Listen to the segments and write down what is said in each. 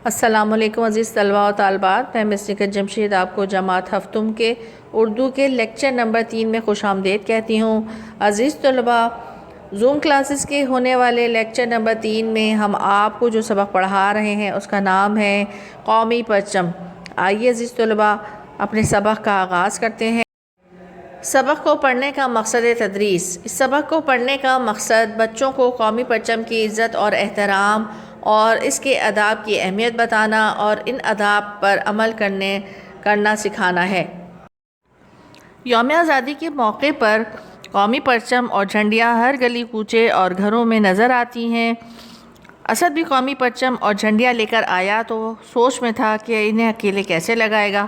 السلام علیکم عزیز طلباء و طالبات، میں مس نکہت جمشید آپ کو جماعت ہفتم کے اردو کے لیکچر نمبر 3 میں خوش آمدید کہتی ہوں۔ عزیز طلباء، زوم کلاسز کے ہونے والے لیکچر نمبر 3 میں ہم آپ کو جو سبق پڑھا رہے ہیں اس کا نام ہے قومی پرچم۔ آئیے عزیز طلباء اپنے سبق کا آغاز کرتے ہیں۔ سبق کو پڑھنے کا مقصد تدریس۔ اس سبق کو پڑھنے کا مقصد بچوں کو قومی پرچم کی عزت اور احترام اور اس کے آداب کی اہمیت بتانا اور ان آداب پر عمل کرنا سکھانا ہے۔ یوم آزادی کے موقع پر قومی پرچم اور جھنڈیاں ہر گلی کوچے اور گھروں میں نظر آتی ہیں۔ اسد بھی قومی پرچم اور جھنڈیاں لے کر آیا تو سوچ میں تھا کہ انہیں اکیلے کیسے لگائے گا۔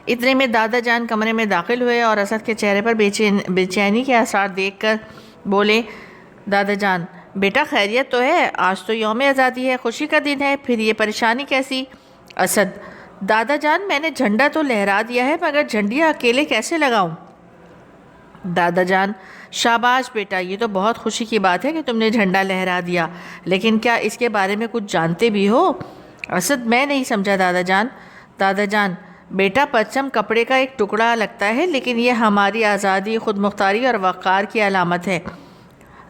اتنے میں دادا جان کمرے میں داخل ہوئے اور اسد کے چہرے پر بے چینی کے آثار دیکھ کر بولے، دادا جان بیٹا خیریت تو ہے؟ آج تو یوم آزادی ہے، خوشی کا دن ہے، پھر یہ پریشانی کیسی؟ اسد: دادا جان میں نے جھنڈا تو لہرا دیا ہے مگر جھنڈیاں اکیلے کیسے لگاؤں؟ دادا جان: شاباش بیٹا، یہ تو بہت خوشی کی بات ہے کہ تم نے جھنڈا لہرا دیا، لیکن کیا اس کے بارے میں کچھ جانتے بھی ہو؟ اسد: میں نہیں سمجھا دادا جان۔ دادا جان: بیٹا پرچم کپڑے کا ایک ٹکڑا لگتا ہے لیکن یہ ہماری آزادی، خود مختاری اور وقار کی علامت ہے۔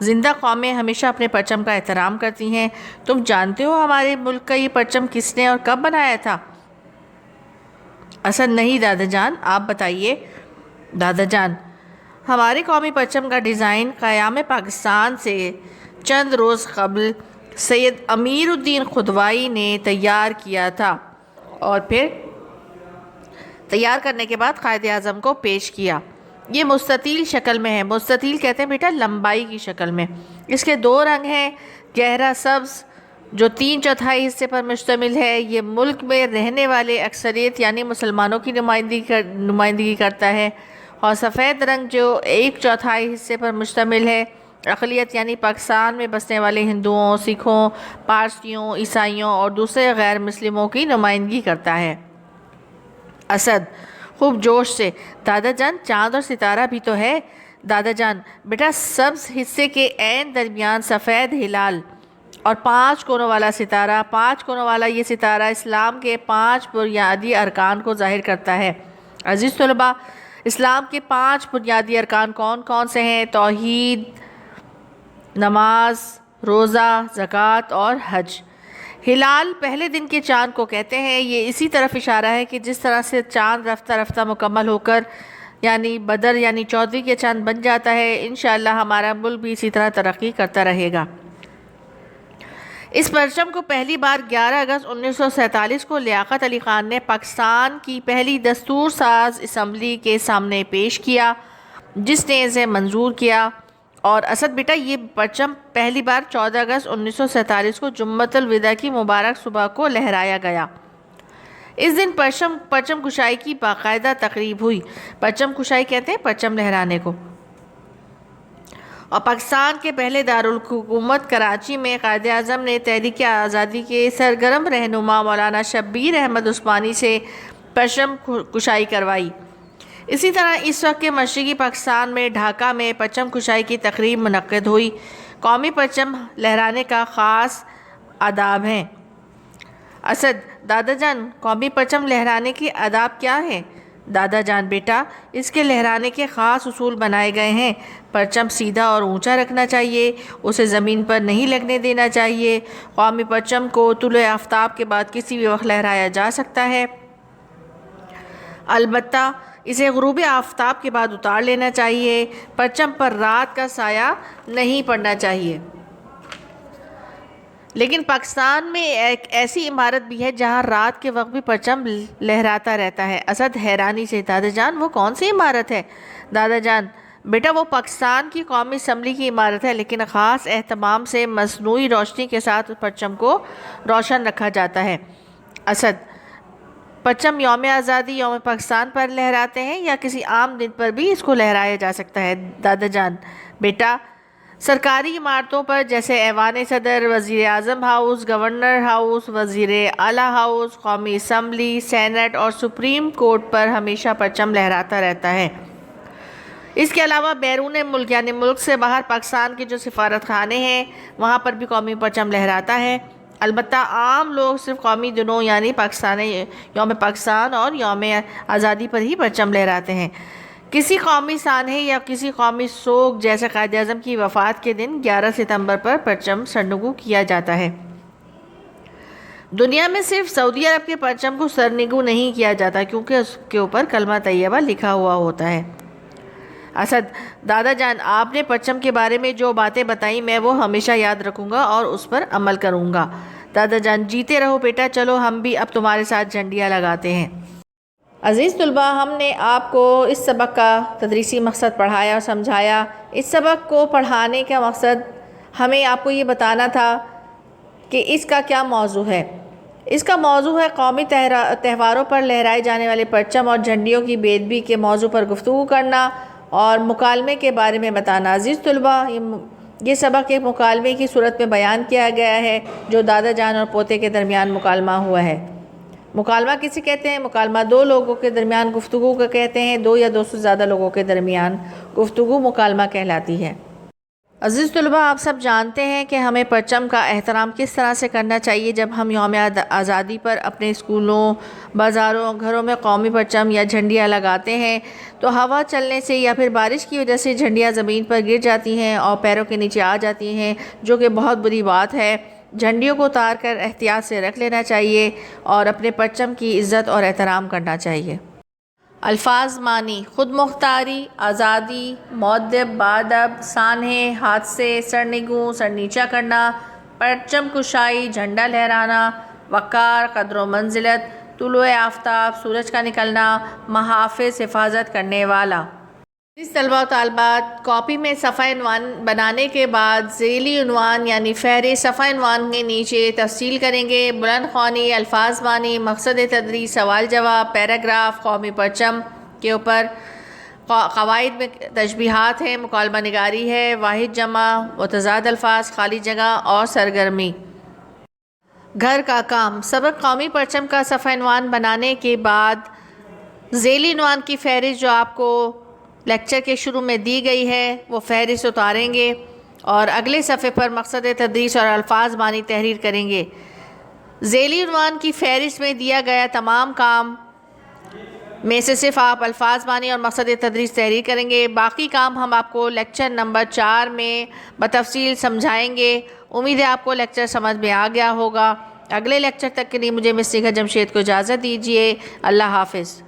زندہ قومیں ہمیشہ اپنے پرچم کا احترام کرتی ہیں۔ تم جانتے ہو ہمارے ملک کا یہ پرچم کس نے اور کب بنایا تھا؟ اسد: نہیں دادا جان، آپ بتائیے۔ دادا جان: ہمارے قومی پرچم کا ڈیزائن قیام پاکستان سے چند روز قبل سید امیر الدین خدوائی نے تیار کیا تھا اور پھر تیار کرنے کے بعد قائد اعظم کو پیش کیا۔ یہ مستطیل شکل میں ہے۔ مستطیل کہتے ہیں بیٹا لمبائی کی شکل میں۔ اس کے 2 رنگ ہیں، گہرا سبز جو 3/4 حصے پر مشتمل ہے، یہ ملک میں رہنے والے اکثریت یعنی مسلمانوں کی نمائندگی کرتا ہے، اور سفید رنگ جو 1/4 حصے پر مشتمل ہے، اقلیت یعنی پاکستان میں بسنے والے ہندوؤں، سکھوں، پارسیوں، عیسائیوں اور دوسرے غیر مسلموں کی نمائندگی کرتا ہے۔ اسد خوب جوش سے: دادا جان چاند اور ستارہ بھی تو ہے۔ دادا جان: بیٹا سبز حصے کے عین درمیان سفید ہلال اور 5 کونوں والا ستارہ۔ 5 کونوں والا یہ ستارہ اسلام کے 5 بنیادی ارکان کو ظاہر کرتا ہے۔ عزیز طلباء، اسلام کے 5 بنیادی ارکان کون کون سے ہیں؟ توحید، نماز، روزہ، زکوٰۃ اور حج۔ ہلال پہلے دن کے چاند کو کہتے ہیں۔ یہ اسی طرف اشارہ ہے کہ جس طرح سے چاند رفتہ رفتہ مکمل ہو کر یعنی بدر یعنی 14 کے چاند بن جاتا ہے، انشاءاللہ ہمارا ملک بھی اسی طرح ترقی کرتا رہے گا۔ اس پرچم کو پہلی بار 11 اگست 1947 کو لیاقت علی خان نے پاکستان کی پہلی دستور ساز اسمبلی کے سامنے پیش کیا، جس نے اسے منظور کیا۔ اور اسد بیٹا یہ پرچم پہلی بار 14 اگست 1947 کو جمعۃ الوداع کی مبارک صبح کو لہرایا گیا۔ اس دن پرچم کشائی کی باقاعدہ تقریب ہوئی۔ پرچم کشائی کہتے ہیں پرچم لہرانے کو۔ اور پاکستان کے پہلے دارالحکومت کراچی میں قائد اعظم نے تحریک آزادی کے سرگرم رہنما مولانا شبیر احمد عثمانی سے پرچم کشائی کروائی۔ اسی طرح اس وقت کے مشرقی پاکستان میں ڈھاکہ میں پرچم کشائی کی تقریب منعقد ہوئی۔ قومی پرچم لہرانے کا خاص آداب ہیں۔ اسد: دادا جان قومی پرچم لہرانے کے آداب کیا ہیں؟ دادا جان بیٹا اس کے لہرانے کے خاص اصول بنائے گئے ہیں۔ پرچم سیدھا اور اونچا رکھنا چاہیے، اسے زمین پر نہیں لگنے دینا چاہیے۔ قومی پرچم کو طلوع آفتاب کے بعد کسی بھی وقت لہرایا جا سکتا ہے، البتہ اسے غروب آفتاب کے بعد اتار لینا چاہیے۔ پرچم پر رات کا سایہ نہیں پڑنا چاہیے۔ لیکن پاکستان میں ایک ایسی عمارت بھی ہے جہاں رات کے وقت بھی پرچم لہراتا رہتا ہے۔ اسد حیرانی سے: دادا جان وہ کون سی عمارت ہے؟ دادا جان: بیٹا وہ پاکستان کی قومی اسمبلی کی عمارت ہے، لیکن خاص اہتمام سے مصنوعی روشنی کے ساتھ پرچم کو روشن رکھا جاتا ہے۔ اسد: پرچم یوم آزادی، یوم پاکستان پر لہراتے ہیں یا کسی عام دن پر بھی اس کو لہرایا جا سکتا ہے؟ دادا جان: بیٹا سرکاری عمارتوں پر جیسے ایوان صدر، وزیر اعظم ہاؤس، گورنر ہاؤس، وزیر اعلیٰ ہاؤس، قومی اسمبلی، سینٹ اور سپریم کورٹ پر ہمیشہ پرچم لہراتا رہتا ہے۔ اس کے علاوہ بیرون ملک یعنی ملک سے باہر پاکستان کے جو سفارت خانے ہیں وہاں پر بھی قومی پرچم لہراتا ہے۔ البتہ عام لوگ صرف قومی دنوں یعنی یوم پاکستان اور یوم آزادی پر ہی پرچم لہراتے ہیں۔ کسی قومی سانحے یا کسی قومی سوگ جیسے قائد اعظم کی وفات کے دن 11 ستمبر پر پرچم سرنگو کیا جاتا ہے۔ دنیا میں صرف سعودی عرب کے پرچم کو سرنگو نہیں کیا جاتا کیونکہ اس کے اوپر کلمہ طیبہ لکھا ہوا ہوتا ہے۔ اسد: دادا جان، آپ نے پرچم کے بارے میں جو باتیں بتائیں میں وہ ہمیشہ یاد رکھوں گا اور اس پر عمل کروں گا۔ دادا جان: جیتے رہو بیٹا، چلو ہم بھی اب تمہارے ساتھ جھنڈیاں لگاتے ہیں۔ عزیز طلباء، ہم نے آپ کو اس سبق کا تدریسی مقصد پڑھایا اور سمجھایا۔ اس سبق کو پڑھانے کا مقصد ہمیں آپ کو یہ بتانا تھا کہ اس کا کیا موضوع ہے۔ اس کا موضوع ہے قومی تہواروں پر لہرائے جانے والے پرچم اور جھنڈیوں کی بے ادبی کے موضوع پر گفتگو کرنا اور مکالمے کے بارے میں بتانا۔ عزیز طلباء، یہ سبق ایک مکالمے کی صورت میں بیان کیا گیا ہے جو دادا جان اور پوتے کے درمیان مکالمہ ہوا ہے۔ مکالمہ کسے کہتے ہیں؟ مکالمہ دو لوگوں کے درمیان گفتگو کو کہتے ہیں۔ دو یا دو سے زیادہ لوگوں کے درمیان گفتگو مکالمہ کہلاتی ہے۔ عزیز طلباء، آپ سب جانتے ہیں کہ ہمیں پرچم کا احترام کس طرح سے کرنا چاہیے جب ہم یوم آزادی پر اپنے اسکولوں، بازاروں، گھروں میں قومی پرچم یا جھنڈیاں لگاتے ہیں تو ہوا چلنے سے یا پھر بارش کی وجہ سے جھنڈیاں زمین پر گر جاتی ہیں اور پیروں کے نیچے آ جاتی ہیں، جو کہ بہت بری بات ہے۔ جھنڈیوں کو اتار کر احتیاط سے رکھ لینا چاہیے اور اپنے پرچم کی عزت اور احترام کرنا چاہیے۔ الفاظ معنی: خود مختاری، آزادی، مؤدب، باادب، سانحے، حادثے، سرنگوں، سرنیچا کرنا، پرچم کشائی، جھنڈا لہرانا، وقار، قدر و منزلت، طلوع آفتاب، سورج کا نکلنا، محافظ، حفاظت کرنے والا۔ اس طلباء و طالبات، کاپی میں صفحہ عنوان بنانے کے بعد ذیلی عنوان یعنی فہرست صفحہ عنوان کے نیچے تفصیل کریں گے۔ بلند خوانی، الفاظ معنی، مقصد تدریس، سوال جواب، پیراگراف، قومی پرچم کے اوپر قواعد میں تشبیہات ہیں، مکالمہ نگاری ہے، واحد جمع، متضاد الفاظ، خالی جگہ اور سرگرمی۔ گھر کا کام: سبق قومی پرچم کا صفحہ عنوان بنانے کے بعد ذیلی عنوان کی فہرست جو آپ کو لیکچر کے شروع میں دی گئی ہے وہ فہرست اتاریں گے اور اگلے صفحے پر مقصد تدریس اور الفاظ معنی تحریر کریں گے۔ ذیلی عنوان کی فہرست میں دیا گیا تمام کام میں سے صرف آپ الفاظ معنی اور مقصد تدریس تحریر کریں گے۔ باقی کام ہم آپ کو لیکچر نمبر 4 میں بتفصیل سمجھائیں گے۔ امید ہے آپ کو لیکچر سمجھ میں آ گیا ہوگا۔ اگلے لیکچر تک کے لیے مجھے مس نیگا جمشید کو اجازت دیجیے۔ اللہ حافظ۔